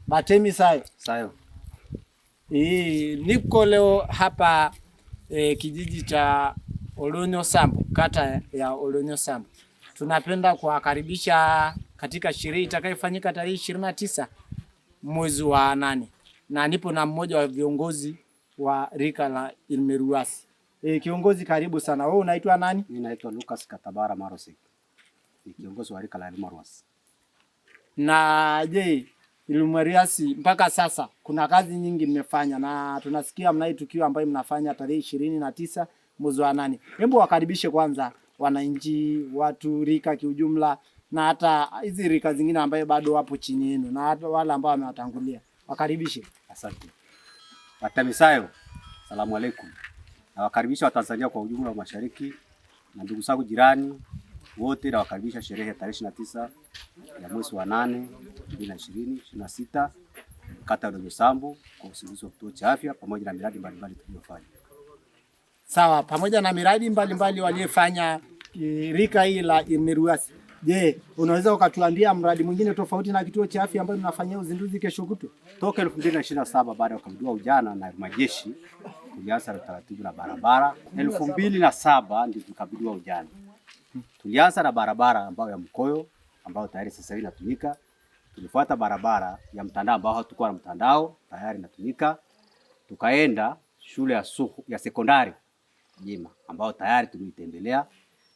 Batemi sayo. Sayo. Niko leo hapa kijiji cha Oldonyo Sambu, kata ya Oldonyo Sambu. Tunapenda kuwakaribisha katika sherehe itakayofanyika tarehe 29 mwezi wa 8. Na nipo na mmoja wa viongozi wa rika la Ilmeruasi. Kiongozi karibu sana. Wewe unaitwa nani? Mimi naitwa Lucas Katabara Marosik. Ni kiongozi wa rika la Ilmeruasi. Na je, Ilmeruasi mpaka sasa kuna kazi nyingi mmefanya na tunasikia mnai tukio ambayo mnafanya tarehe 29 mwezi wa 8. Hebu wakaribishe kwanza wananchi, watu rika kiujumla na hata hizi rika zingine ambayo bado wapo chini yenu na hata wale ambao wamewatangulia. Wakaribishe. Asante. Watamisayo. Asalamu alaykum. Na wakaribisha Watanzania kwa ujumla wa Mashariki na ndugu zangu jirani wote, na wakaribisha sherehe tarehe 29 ya mwezi wa 8 2026 kata ya Oldonyo Sambu kwa uzinduzi wa kituo cha afya pamoja na miradi mbalimbali tuliyofanya. Sawa, pamoja na miradi mbalimbali waliyofanya rika hii la Ilmeruasi. Je, unaweza ukatuambia mradi mwingine tofauti na kituo cha afya ambayo mnafanyia uzinduzi kesho kutu? Toka 2027 baada ya kukabidhiwa ujana na majeshi tulianza na taratibu na barabara. 2007 ndio tukabidhiwa ujana. Tulianza na barabara ambayo ya Mkoyo ambayo tayari sasa hivi inatumika. Tulifuata barabara ya mtandao ambao hatukuwa na mtandao, tayari inatumika. Tukaenda shule ya Suhu ya sekondari Jema ambao tayari tumeitembelea.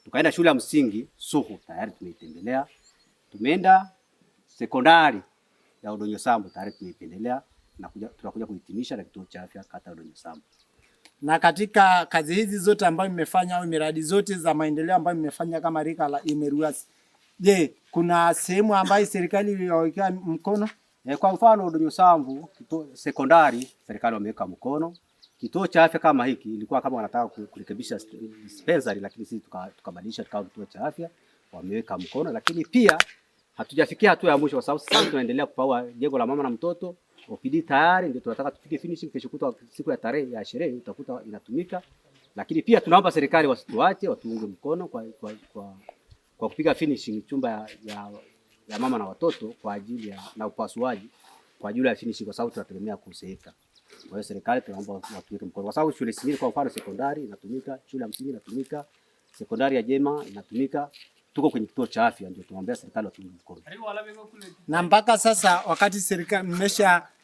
Tukaenda shule ya msingi Suhu tayari tumeitembelea. Tumeenda sekondari ya Oldonyo Sambu tayari tumeitembelea na tunakuja kuhitimisha na kituo cha afya kata ya Oldonyo Sambu. Na katika kazi hizi zote ambazo mmefanya au miradi zote za maendeleo ambayo mmefanya kama rika la Ilmeruasi, je, kuna sehemu ambayo serikali iliweka mkono? Kwa mfano Oldonyo Sambu kituo sekondari serikali wameweka mkono. Kituo cha afya kama hiki ilikuwa kama wanataka kurekebisha dispensary, lakini sisi tukabadilisha tukawa kituo cha afya, wameweka mkono. Lakini pia hatujafikia hatua ya mwisho kwa sababu sasa tunaendelea kupaua jengo la mama na mtoto. OPD tayari ndio tunataka tufike finishing kesho kutwa, siku ya tarehe ya sherehe utakuta inatumika. Lakini pia tunaomba serikali wasituache, watuunge mkono kwa kupiga finishing chumba ya mama na watoto kwa ajili ya na upasuaji kwa ajili ya finishing, kwa sababu tunategemea kuzeeka. Kwa hiyo serikali tunaomba watuweke mkono kwa sababu shule zingine kwa mfano sekondari inatumika, shule ya msingi inatumika, sekondari ya Jema inatumika. Tuko kwenye kituo cha afya ndio tunaomba serikali watuweke mkono. Na mpaka sasa wakati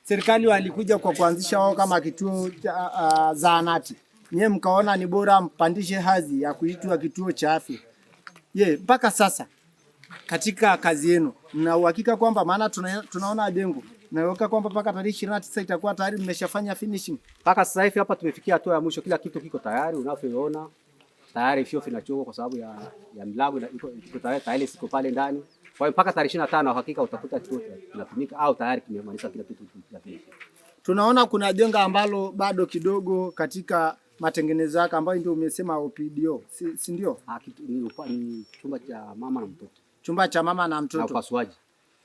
serikali walikuja kwa kuanzisha wao kama kituo cha zahanati, nyewe mkaona ni bora mpandishe hadhi ya kuitwa kituo cha afya. Mpaka sasa katika kazi yenu mna uhakika kwamba maana tunaona jengo naweka kwamba mpaka tarehe 29 itakuwa tayari mmeshafanya finishing? Mpaka sasa hivi hapa tumefikia hatua ya mwisho, kila kitu kiko tayari, unavyoona tayari sio finachoko kwa sababu ya milango iko tayari, tayari siko pale ndani. Kwa hiyo mpaka tarehe 25 hakika utakuta kituo kinatumika au tayari kimemaliza kila kitu kinafanyika. Tunaona kuna jengo ambalo bado kidogo katika matengenezo yake ambayo ndio umesema OPDO, si ndio? Ni chumba cha mama na mtoto. Chumba cha mama na mtoto. Na upasuaji.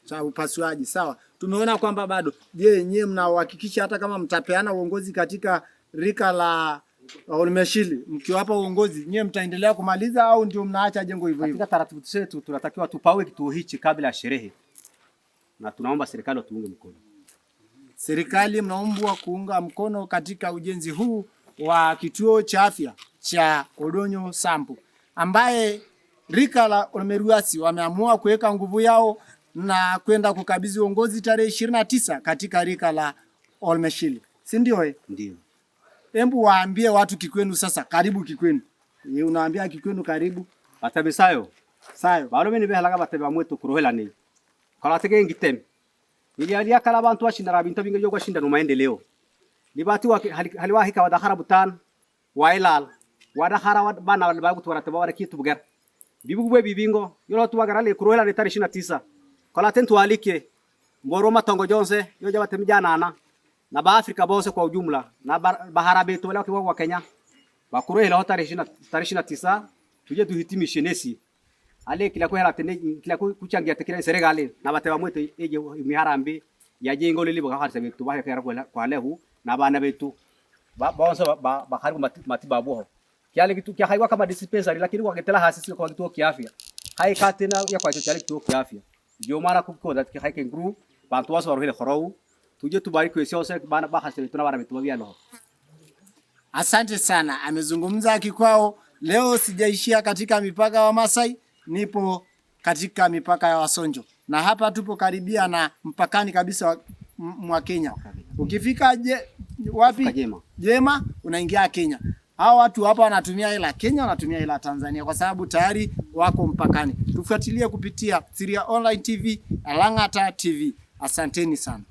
Cha upasuaji, sawa. Tumeona kwamba bado. Je, nyewe mnahakikisha hata kama mtapeana uongozi katika rika la Olmeshili, mkiwapa uongozi nyewe mtaendelea kumaliza au ndio mnaacha jengo hivyo hivyo? Katika taratibu zetu tunatakiwa tupawe kituo hichi kabla ya sherehe. Na tunaomba serikali watuunge mkono. Serikali mnaombwa kuunga mkono katika ujenzi huu wa kituo cha afya cha Oldonyo Sambu, ambaye rika la Ilmeruasi wameamua kuweka nguvu yao na kwenda kukabidhi uongozi tarehe 29 katika rika la Olmeshili. Si ndio? Ndio. Hebu waambie watu Kikwenu sasa, karibu Kikwenu. Unaambia Kikwenu karibu. Batabisayo. Sayo. Balo mimi behalaga bateba mwetu kurohela ni. Kala tege ngitem. Ili alia kala abantu washinda bintu bingi yo kwashinda no maendeleo. Ni batu haliwahi ka wadahara butan wailal wadahara bana bagu tuwarata bawara kitu bugar. Bibugwe bibingo yolo tuwagara le kurohela ni tarehe 29. Kala tentu alike Mboroma Tongo Jonse yo jabate mjana na ba Afrika bose kwa ujumla na bahara betu wale wa Kenya bakurohela tarehe 29 tuje tuhitimishe nesi ale kila ko hela tene kila ko kuchangia tekira serikali na batewa mwetu eje miharambi ya jengo lili baka harisa betu ba kera kwa lehu na bana betu baonsa ba karibu matibabu ho kiale kitu kia haiwa kama dispensary lakini kwa ketela hasisi kwa kituo kia afya hai katena ya kwa kituo kia afya ndio mara kuko that haike group bantu waso rohele khorou tuje tubariki sio bana bahati tunabara mitubia no. Asante sana. Amezungumza kikwao. Leo sijaishia katika mipaka wa Masai, nipo katika mipaka ya Wasonjo. Na hapa tupo karibia na mpakani kabisa mwa Kenya. Ukifika wapi? Jema unaingia Kenya. Hao watu hapa wanatumia hela Kenya, wanatumia hela Tanzania kwa sababu tayari wako mpakani. Tufuatilie kupitia Siria Online TV, Lang'ata TV. Asanteni sana.